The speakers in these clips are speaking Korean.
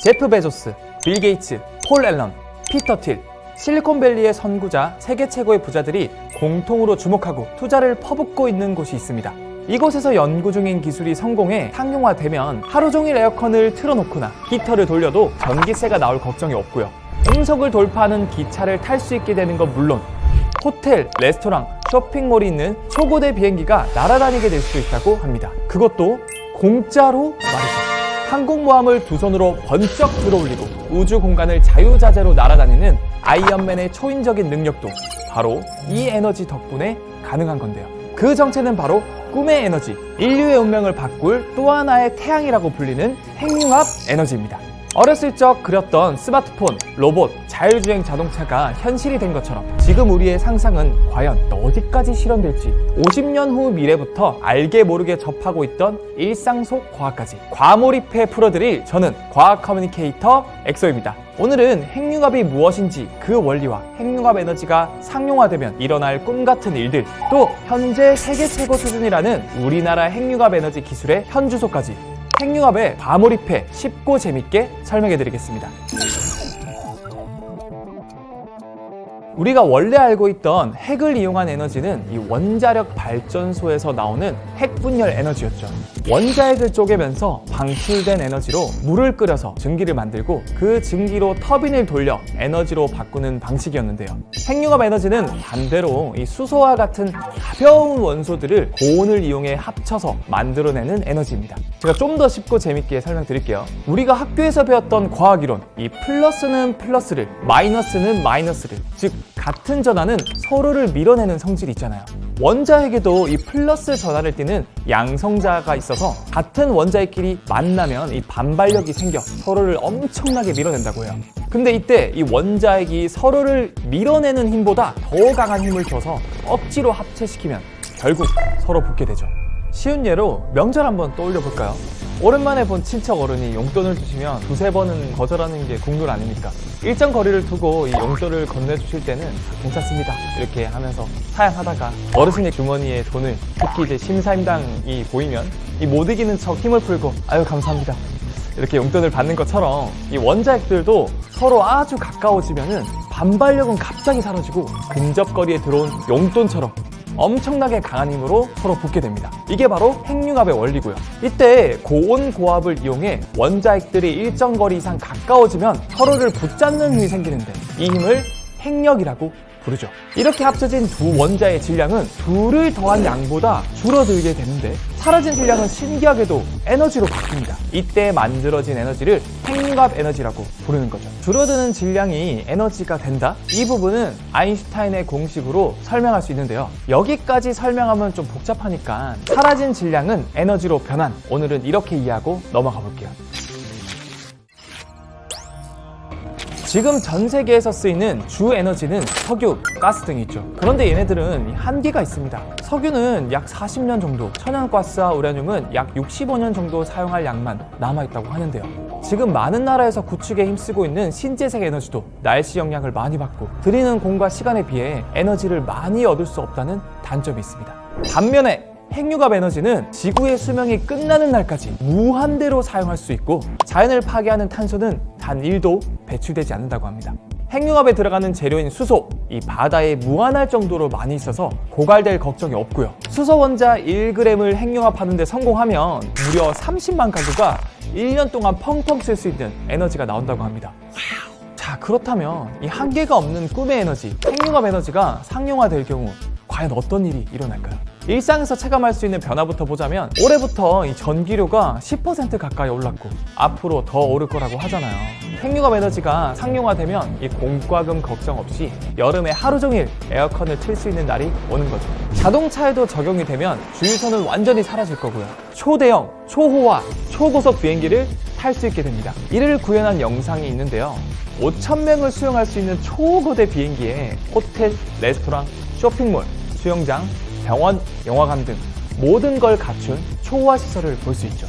제프 베조스, 빌 게이츠, 폴 앨런, 피터 틸, 실리콘밸리의 선구자 세계 최고의 부자들이 공통으로 주목하고 투자를 퍼붓고 있는 곳이 있습니다. 이곳에서 연구 중인 기술이 성공해 상용화되면 하루 종일 에어컨을 틀어놓거나 히터를 돌려도 전기세가 나올 걱정이 없고요. 음속을 돌파하는 기차를 탈 수 있게 되는 건 물론 호텔, 레스토랑, 쇼핑몰이 있는 초고대 비행기가 날아다니게 될 수도 있다고 합니다. 그것도 공짜로 말이죠. 항공모함을 두 손으로 번쩍 들어올리고 우주 공간을 자유자재로 날아다니는 아이언맨의 초인적인 능력도 바로 이 에너지 덕분에 가능한 건데요. 그 정체는 바로 꿈의 에너지, 인류의 운명을 바꿀 또 하나의 태양이라고 불리는 핵융합 에너지입니다. 어렸을 적 그렸던 스마트폰, 로봇, 자율주행 자동차가 현실이 된 것처럼 지금 우리의 상상은 과연 어디까지 실현될지 50년 후 미래부터 알게 모르게 접하고 있던 일상 속 과학까지 과몰입해 풀어드릴 저는 과학 커뮤니케이터 엑소입니다. 오늘은 핵융합이 무엇인지 그 원리와 핵융합 에너지가 상용화되면 일어날 꿈같은 일들, 또 현재 세계 최고 수준이라는 우리나라 핵융합 에너지 기술의 현주소까지 핵융합에 과몰입해 쉽고 재밌게 설명해드리겠습니다. 우리가 원래 알고 있던 핵을 이용한 에너지는 이 원자력 발전소에서 나오는 핵분열 에너지였죠. 원자핵을 쪼개면서 방출된 에너지로 물을 끓여서 증기를 만들고 그 증기로 터빈을 돌려 에너지로 바꾸는 방식이었는데요. 핵융합 에너지는 반대로 이 수소와 같은 가벼운 원소들을 고온을 이용해 합쳐서 만들어내는 에너지입니다. 제가 좀 더 쉽고 재밌게 설명드릴게요. 우리가 학교에서 배웠던 과학이론, 이 플러스는 플러스를, 마이너스는 마이너스를, 즉 같은 전하는 서로를 밀어내는 성질이 있잖아요. 원자핵에도 이 플러스 전하를 띠는 양성자가 있어서 같은 원자핵끼리 만나면 이 반발력이 생겨 서로를 엄청나게 밀어낸다고 해요. 근데 이때 이 원자핵이 서로를 밀어내는 힘보다 더 강한 힘을 줘서 억지로 합체시키면 결국 서로 붙게 되죠. 쉬운 예로 명절 한번 떠올려 볼까요? 오랜만에 본 친척 어른이 용돈을 주시면 두세 번은 거절하는 게 국룰 아닙니까? 일정 거리를 두고 이 용돈을 건네주실 때는 괜찮습니다 이렇게 하면서 사양하다가 어르신의 주머니에 돈을, 특히 이제 심사임당이 보이면 이 못 이기는 척 힘을 풀고 아유 감사합니다 이렇게 용돈을 받는 것처럼 이 원자핵들도 서로 아주 가까워지면은 반발력은 갑자기 사라지고 근접거리에 들어온 용돈처럼 엄청나게 강한 힘으로 서로 붙게 됩니다. 이게 바로 핵융합의 원리고요. 이때 고온 고압을 이용해 원자핵들이 일정 거리 이상 가까워지면 서로를 붙잡는 힘이 생기는데 이 힘을 핵력이라고 부르죠. 이렇게 합쳐진 두 원자의 질량은 둘을 더한 양보다 줄어들게 되는데 사라진 질량은 신기하게도 에너지로 바뀝니다. 이때 만들어진 에너지를 핵융합 에너지라고 부르는 거죠. 줄어드는 질량이 에너지가 된다? 이 부분은 아인슈타인의 공식으로 설명할 수 있는데요. 여기까지 설명하면 좀 복잡하니까 사라진 질량은 에너지로 변한, 오늘은 이렇게 이해하고 넘어가 볼게요. 지금 전 세계에서 쓰이는 주 에너지는 석유, 가스 등이 있죠. 그런데 얘네들은 한계가 있습니다. 석유는 약 40년 정도, 천연가스와 우라늄은 약 65년 정도 사용할 양만 남아있다고 하는데요. 지금 많은 나라에서 구축에 힘쓰고 있는 신재생 에너지도 날씨 영향을 많이 받고 들이는 공과 시간에 비해 에너지를 많이 얻을 수 없다는 단점이 있습니다. 반면에 핵융합 에너지는 지구의 수명이 끝나는 날까지 무한대로 사용할 수 있고 자연을 파괴하는 탄소는 단 1도 배출되지 않는다고 합니다. 핵융합에 들어가는 재료인 수소, 이 바다에 무한할 정도로 많이 있어서 고갈될 걱정이 없고요. 수소 원자 1g을 핵융합하는 데 성공하면 무려 30만 가구가 1년 동안 펑펑 쓸 수 있는 에너지가 나온다고 합니다. 자, 그렇다면 이 한계가 없는 꿈의 에너지, 핵융합 에너지가 상용화될 경우 과연 어떤 일이 일어날까요? 일상에서 체감할 수 있는 변화부터 보자면 올해부터 이 전기료가 10% 가까이 올랐고 앞으로 더 오를 거라고 하잖아요. 핵융합 에너지가 상용화되면 이 공과금 걱정 없이 여름에 하루 종일 에어컨을 틀 수 있는 날이 오는 거죠. 자동차에도 적용이 되면 주유소는 완전히 사라질 거고요. 초대형, 초호화, 초고속 비행기를 탈 수 있게 됩니다. 이를 구현한 영상이 있는데요. 5,000명을 수용할 수 있는 초거대 비행기에 호텔, 레스토랑, 쇼핑몰, 수영장, 병원, 영화관 등 모든 걸 갖춘 초호화 시설을 볼 수 있죠.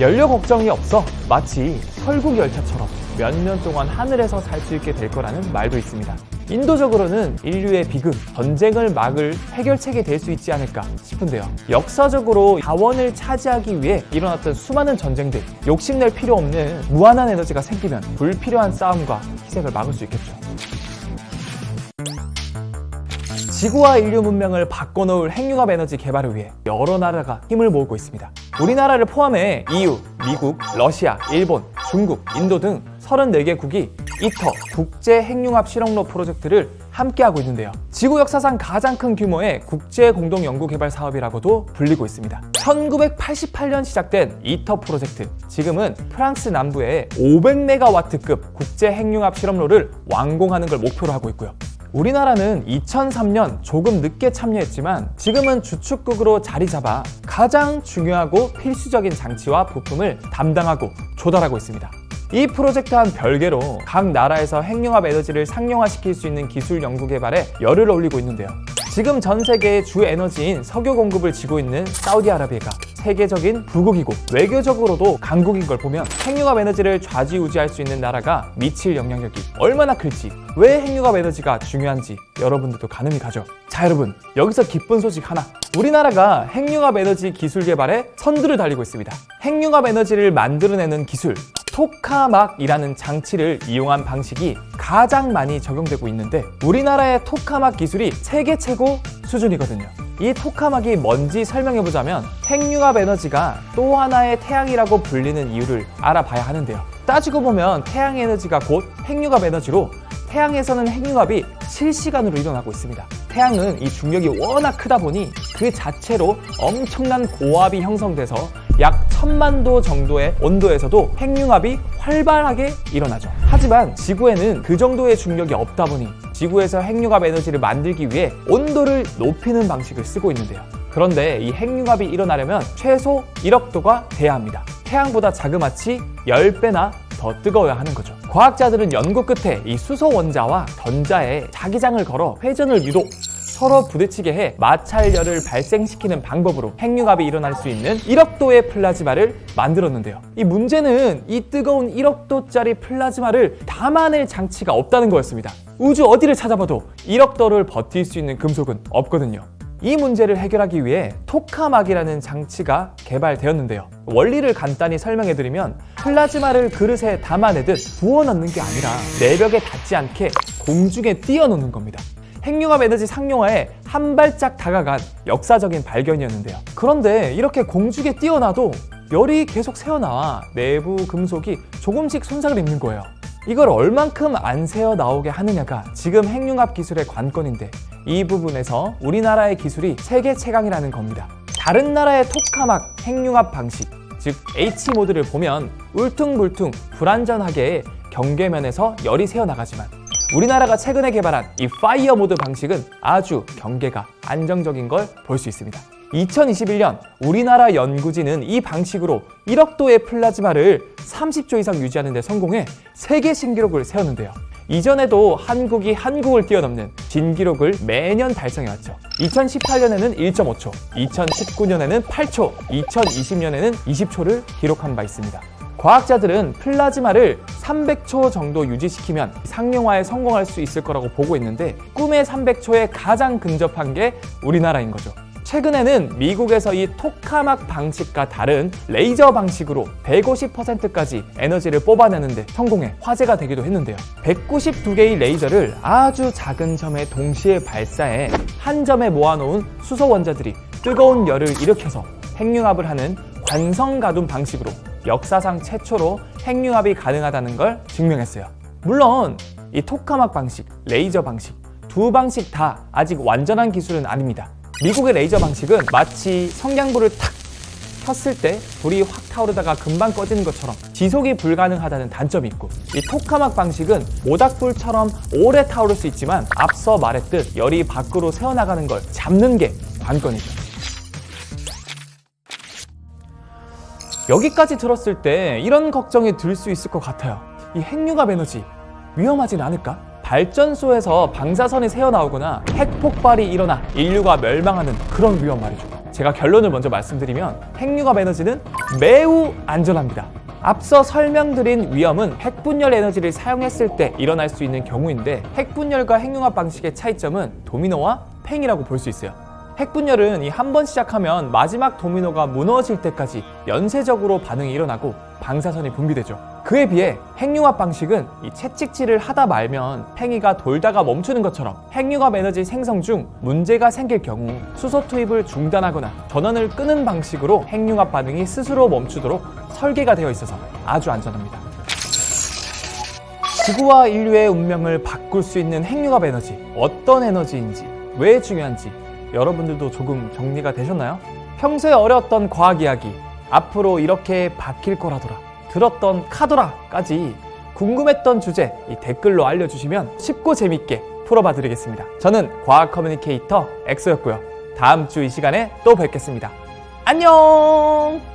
연료 걱정이 없어 마치 설국 열차처럼 몇 년 동안 하늘에서 살 수 있게 될 거라는 말도 있습니다. 인도적으로는 인류의 비극, 전쟁을 막을 해결책이 될 수 있지 않을까 싶은데요. 역사적으로 자원을 차지하기 위해 일어났던 수많은 전쟁들, 욕심낼 필요 없는 무한한 에너지가 생기면 불필요한 싸움과 희생을 막을 수 있겠죠. 지구와 인류 문명을 바꿔놓을 핵융합 에너지 개발을 위해 여러 나라가 힘을 모으고 있습니다. 우리나라를 포함해 EU, 미국, 러시아, 일본, 중국, 인도 등 34개국이 이터 국제 핵융합 실험로 프로젝트를 함께하고 있는데요. 지구 역사상 가장 큰 규모의 국제 공동 연구 개발 사업이라고도 불리고 있습니다. 1988년 시작된 이터 프로젝트, 지금은 프랑스 남부의 500메가와트급 국제 핵융합 실험로를 완공하는 걸 목표로 하고 있고요. 우리나라는 2003년 조금 늦게 참여했지만 지금은 주축국으로 자리 잡아 가장 중요하고 필수적인 장치와 부품을 담당하고 조달하고 있습니다. 이 프로젝트와는 별개로 각 나라에서 핵융합 에너지를 상용화시킬 수 있는 기술 연구 개발에 열을 올리고 있는데요. 지금 전 세계의 주 에너지인 석유 공급을 쥐고 있는 사우디아라비아가 세계적인 부국이고 외교적으로도 강국인 걸 보면 핵융합 에너지를 좌지우지할 수 있는 나라가 미칠 영향력이 얼마나 클지, 왜 핵융합 에너지가 중요한지 여러분들도 가늠이 가죠. 자, 여러분, 여기서 기쁜 소식 하나. 우리나라가 핵융합 에너지 기술 개발에 선두를 달리고 있습니다. 핵융합 에너지를 만들어내는 기술, 토카막이라는 장치를 이용한 방식이 가장 많이 적용되고 있는데 우리나라의 토카막 기술이 세계 최고 수준이거든요. 이 토카막이 뭔지 설명해보자면 핵융합 에너지가 또 하나의 태양이라고 불리는 이유를 알아봐야 하는데요. 따지고 보면 태양 에너지가 곧 핵융합 에너지로 태양에서는 핵융합이 실시간으로 일어나고 있습니다. 태양은 이 중력이 워낙 크다 보니 그 자체로 엄청난 고압이 형성돼서 약 1000만도 정도의 온도에서도 핵융합이 활발하게 일어나죠. 하지만 지구에는 그 정도의 중력이 없다 보니 지구에서 핵융합 에너지를 만들기 위해 온도를 높이는 방식을 쓰고 있는데요. 그런데 이 핵융합이 일어나려면 최소 1억 도가 돼야 합니다. 태양보다 자그마치 10배나 더 뜨거워야 하는 거죠. 과학자들은 연구 끝에 이 수소 원자와 전자에 자기장을 걸어 회전을 유도, 서로 부딪히게 해 마찰열을 발생시키는 방법으로 핵융합이 일어날 수 있는 1억도의 플라즈마를 만들었는데요. 이 문제는 이 뜨거운 1억도짜리 플라즈마를 담아낼 장치가 없다는 거였습니다. 우주 어디를 찾아봐도 1억도를 버틸 수 있는 금속은 없거든요. 이 문제를 해결하기 위해 토카막이라는 장치가 개발되었는데요. 원리를 간단히 설명해드리면 플라즈마를 그릇에 담아내듯 부어 넣는 게 아니라 내벽에 닿지 않게 공중에 띄워 놓는 겁니다. 핵융합 에너지 상용화에 한 발짝 다가간 역사적인 발견이었는데요. 그런데 이렇게 공중에 띄워놔도 열이 계속 새어나와 내부 금속이 조금씩 손상을 입는 거예요. 이걸 얼만큼 안 새어나오게 하느냐가 지금 핵융합 기술의 관건인데 이 부분에서 우리나라의 기술이 세계 최강이라는 겁니다. 다른 나라의 토카막 핵융합 방식, 즉 H모드를 보면 울퉁불퉁 불안전하게 경계면에서 열이 새어나가지만 우리나라가 최근에 개발한 이 파이어 모드 방식은 아주 경계가 안정적인 걸 볼 수 있습니다. 2021년 우리나라 연구진은 이 방식으로 1억도의 플라즈마를 30초 이상 유지하는 데 성공해 세계 신기록을 세웠는데요. 이전에도 한국이 한국을 뛰어넘는 진기록을 매년 달성해왔죠. 2018년에는 1.5초, 2019년에는 8초, 2020년에는 20초를 기록한 바 있습니다. 과학자들은 플라즈마를 300초 정도 유지시키면 상용화에 성공할 수 있을 거라고 보고 있는데 꿈의 300초에 가장 근접한 게 우리나라인 거죠. 최근에는 미국에서 이 토카막 방식과 다른 레이저 방식으로 150%까지 에너지를 뽑아내는데 성공해 화제가 되기도 했는데요. 192개의 레이저를 아주 작은 점에 동시에 발사해 한 점에 모아놓은 수소 원자들이 뜨거운 열을 일으켜서 핵융합을 하는 관성가둠 방식으로 역사상 최초로 핵융합이 가능하다는 걸 증명했어요. 물론 이 토카막 방식, 레이저 방식 두 방식 다 아직 완전한 기술은 아닙니다. 미국의 레이저 방식은 마치 성냥불을 탁 켰을 때 불이 확 타오르다가 금방 꺼지는 것처럼 지속이 불가능하다는 단점이 있고 이 토카막 방식은 모닥불처럼 오래 타오를 수 있지만 앞서 말했듯 열이 밖으로 새어나가는 걸 잡는 게 관건이죠. 여기까지 들었을 때 이런 걱정이 들 수 있을 것 같아요. 이 핵융합 에너지 위험하진 않을까? 발전소에서 방사선이 새어나오거나 핵폭발이 일어나 인류가 멸망하는 그런 위험 말이죠. 제가 결론을 먼저 말씀드리면 핵융합 에너지는 매우 안전합니다. 앞서 설명드린 위험은 핵분열 에너지를 사용했을 때 일어날 수 있는 경우인데, 핵분열과 핵융합 방식의 차이점은 도미노와 팽이라고 볼 수 있어요. 핵분열은 이 한 번 시작하면 마지막 도미노가 무너질 때까지 연쇄적으로 반응이 일어나고 방사선이 분비되죠. 그에 비해 핵융합 방식은 이 채찍질을 하다 말면 팽이가 돌다가 멈추는 것처럼 핵융합 에너지 생성 중 문제가 생길 경우 수소 투입을 중단하거나 전원을 끄는 방식으로 핵융합 반응이 스스로 멈추도록 설계가 되어 있어서 아주 안전합니다. 지구와 인류의 운명을 바꿀 수 있는 핵융합 에너지, 어떤 에너지인지, 왜 중요한지 여러분들도 조금 정리가 되셨나요? 평소에 어려웠던 과학 이야기, 앞으로 이렇게 바뀔 거라더라, 들었던 카더라까지 궁금했던 주제 이 댓글로 알려주시면 쉽고 재밌게 풀어봐 드리겠습니다. 저는 과학 커뮤니케이터 엑소였고요. 다음 주 이 시간에 또 뵙겠습니다. 안녕!